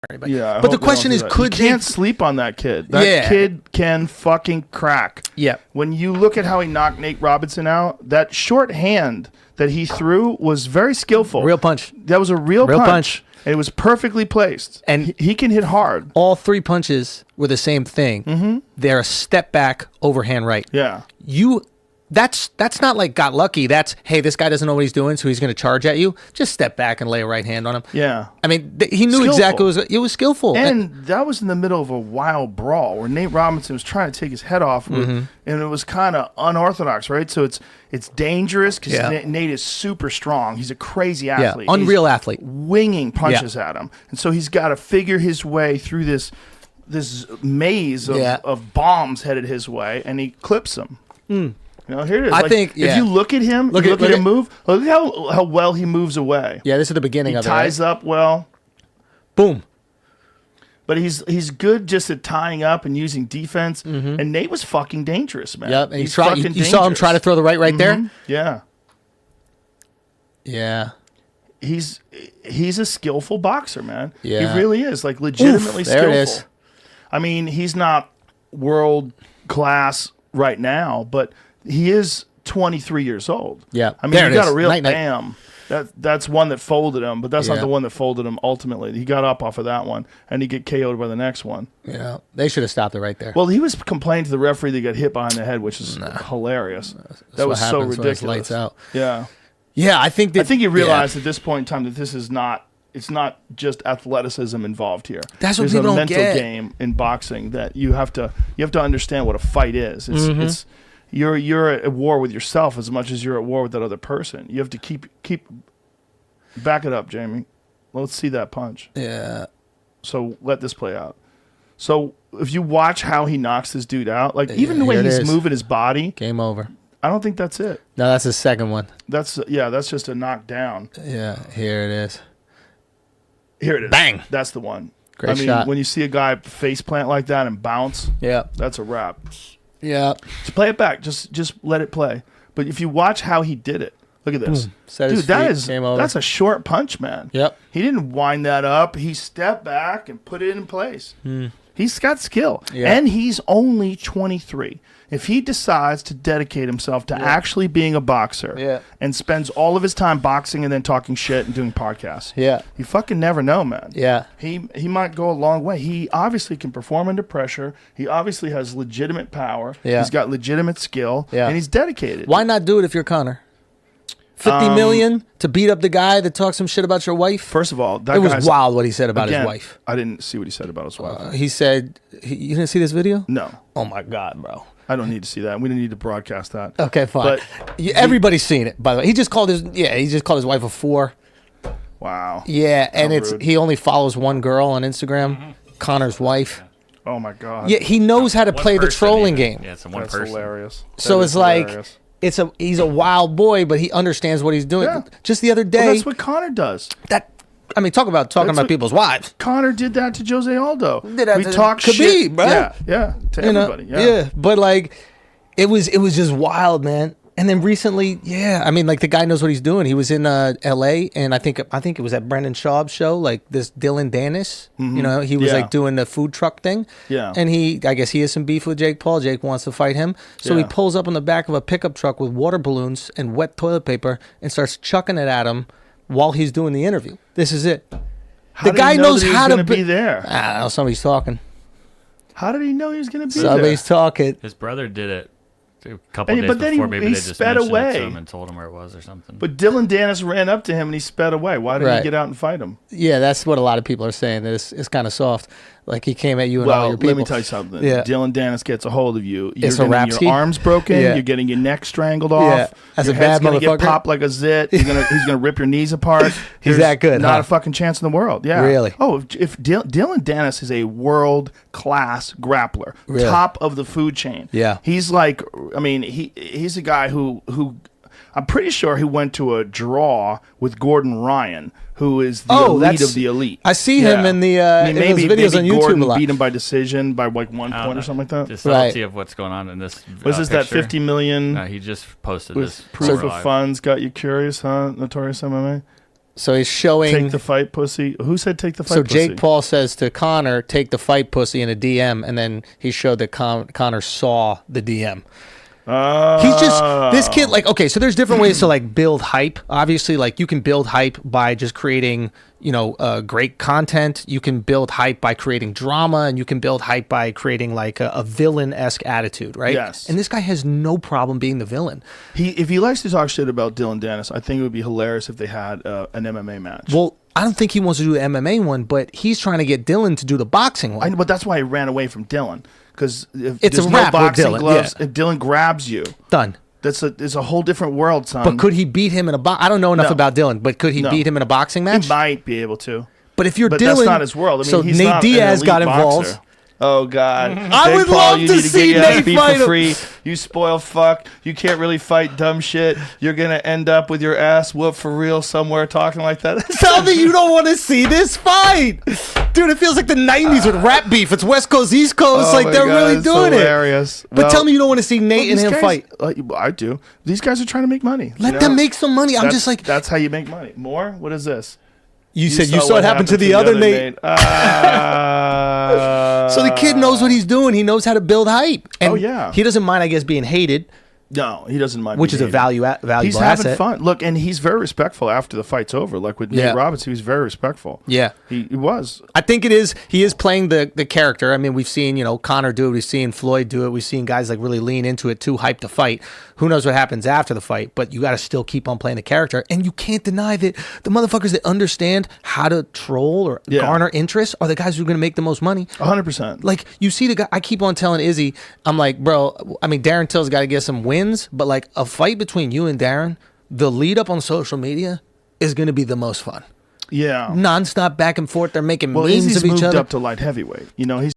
anybody. Yeah, but the question is, you can't sleep on that kid. That kid can fucking crack. Yeah. When you look at how he knocked Nate Robinson out, that short hand that he threw was very skillful. Real punch. That was a real punch. And it was perfectly placed. And he can hit hard. All 3 punches were the same thing. Mm-hmm. They're a step back, overhand right. Yeah. That's not like got lucky. That's, hey, this guy doesn't know what he's doing, so he's going to charge at you. Just step back and lay a right hand on him. Yeah. I mean, he knew exactly it was skillful. And that was in the middle of a wild brawl where Nate Robinson was trying to take his head off, and it was kind of unorthodox, right? So it's dangerous because Nate is super strong. He's a crazy athlete. Yeah, unreal athlete. Winging punches at him. And so he's got to figure his way through this maze of bombs headed his way, and he clips them. You know, here it is. I think if you look at him, look at him move. Look how well he moves away. Yeah, this is the beginning of it. He ties up well. Boom. But he's good just at tying up and using defense. And Nate was fucking dangerous, man. Yep. And you saw him try to throw the right there. Yeah. Yeah. He's a skillful boxer, man. Yeah. He really is, like legitimately skillful. There it is. I mean, he's not world class right now, but he is 23 years old. Yeah. I mean, he got a real night. bam. That's one that folded him, but that's not the one that folded him ultimately. He got up off of that one, and he get KO'd by the next one. Yeah. They should have stopped it right there. Well, he was complaining to the referee that he got hit behind the head, which is hilarious. That was so ridiculous. Lights out. Yeah. Yeah, I think he realized at this point in time that this is not. It's not just athleticism involved here. That's what There's people a don't mental get. game in boxing that you have to understand what a fight is. It's you're at war with yourself as much as you're at war with that other person. You have to keep back it up, Jamie. Let's see that punch. Yeah. So let this play out. So if you watch how he knocks this dude out, like even the way he's moving his body, game over. I don't think that's it. No, that's the second one. That's just a knockdown. Yeah, here it is. Here it is. Bang. That's the one. Great shot. When you see a guy face plant like that and bounce, that's a wrap. Yeah. Just play it back. Just let it play. But if you watch how he did it, look at this. Dude, that's a short punch, man. Yep. He didn't wind that up. He stepped back and put it in place. He's got skill. Yeah. And he's only 23. If he decides to dedicate himself to actually being a boxer and spends all of his time boxing and then talking shit and doing podcasts, you fucking never know, man. Yeah. He might go a long way. He obviously can perform under pressure. He obviously has legitimate power. Yeah. He's got legitimate skill. Yeah. And he's dedicated. Why not do it if you're Conor? 50 million to beat up the guy that talks some shit about your wife? First of all, it was wild what he said about his wife. I didn't see what he said about his wife. He said, you didn't see this video? No. Oh my God, bro. I don't need to see that. We don't need to broadcast that. Okay, fine. But everybody's seen it, by the way. He just called his wife a 4. Wow. Yeah, and he only follows one girl on Instagram, Conor's wife. Oh my God. Yeah, he knows how to play the trolling game. Yeah, it's one That's person. hilarious. So it's hilarious. Like he's a wild boy, but he understands what he's doing. Yeah. Just the other day, that's what Conor does. Talk about talking about people's wives. Conor did that to Jose Aldo. We talked shit, bro. Yeah, to everybody. Yeah, but like, it was just wild, man. And then recently, like the guy knows what he's doing. He was in L.A. and I think it was at Brendan Schaub's show, like this Dylan Dennis. He was like doing the food truck thing. Yeah. And I guess he has some beef with Jake Paul. Jake wants to fight him, so he pulls up on the back of a pickup truck with water balloons and wet toilet paper and starts chucking it at him while he's doing the interview. This is it. The guy knows how to be there. I don't know. Somebody's talking. How did he know he was going to be there? Somebody's talking. His brother did it a couple days before. Maybe they just sped mentioned away. it to him and told him where it was or something. But Dylan Dennis ran up to him and he sped away. Why didn't he get out and fight him? Yeah, that's what a lot of people are saying. That it's kind of soft. Like he came at you and all your people. Let me tell you something. Yeah. Dylan Dennis gets a hold of you. It's You're getting your arms broken. You're getting your neck strangled off. Yeah. As your a bad head's gonna motherfucker. get popped like a zit. He's gonna rip your knees apart. He's that good. Not a fucking chance in the world. Yeah. Really? Oh, if Dylan Dennis is a world class grappler, top of the food chain. Yeah. He's like, I mean, he's a guy who I'm pretty sure he went to a draw with Gordon Ryan, who is the elite of the elite. I see him in the maybe videos on YouTube Gordon a lot. beat him by decision by like 1 point or something like that. The subtlety of what's going on in this. Was this that 50 million? No, he just posted with this proof of funds got you curious, huh? Notorious MMA. So he's showing. Take the fight, pussy. Who said take the fight, so pussy? Jake Paul says to Conor, take the fight, pussy, in a DM, and then he showed that Conor saw the DM. He's just this kid. Like, okay, so there's different ways to like build hype. Obviously, like you can build hype by just creating, great content. You can build hype by creating drama, and you can build hype by creating like a villain-esque attitude, right? Yes. And this guy has no problem being the villain. If he likes to talk shit about Dylan Dennis, I think it would be hilarious if they had an MMA match. Well, I don't think he wants to do the MMA one, but he's trying to get Dylan to do the boxing one. But that's why he ran away from Dylan. Because if it's there's a no wrap boxing with Dylan, gloves, yeah. if Dylan grabs you, done. It's a whole different world, son. But could he beat him in a I don't know enough about Dylan, but could he beat him in a boxing match? He might be able to. But if you're Dylan, that's not his world. I mean, so he's Nate not Diaz an elite got boxer. involved. Oh God! I Jake would Paul, love you to need see get Nate your fight for him. free. You spoil fuck. You can't really fight dumb shit. You're gonna end up with your ass whooped for real somewhere talking like that. Tell me you don't want to see this fight, dude. It feels like the '90s with rap beef. It's West Coast, East Coast. Oh like my they're God, really it's doing hilarious. it. But tell me you don't want to see Nate and him guys, fight. I do. These guys are trying to make money. Let them make some money. I'm just like, that's how you make money. More? What is this? You said you saw what happened to the other Nate. So the kid knows what he's doing. He knows how to build hype. And he doesn't mind, I guess, being hated. No, he doesn't mind. Which is a valuable asset. He's having fun. Look, and he's very respectful after the fight's over. Like with Nate Robinson, he was very respectful. Yeah. He was. I think it is. He is playing the character. I mean, we've seen, Conor do it. We've seen Floyd do it. We've seen guys like really lean into it to hype the fight. Who knows what happens after the fight, but you got to still keep on playing the character. And you can't deny that the motherfuckers that understand how to troll or garner interest are the guys who are going to make the most money. 100%. Like, you see the guy, I keep on telling Izzy, I'm like, bro, I mean, Darren Till's got to get some wins, but like a fight between you and Darren, the lead up on social media is going to be the most fun. Yeah. Nonstop back and forth. They're making memes Izzy's of each moved other. up to light heavyweight. He's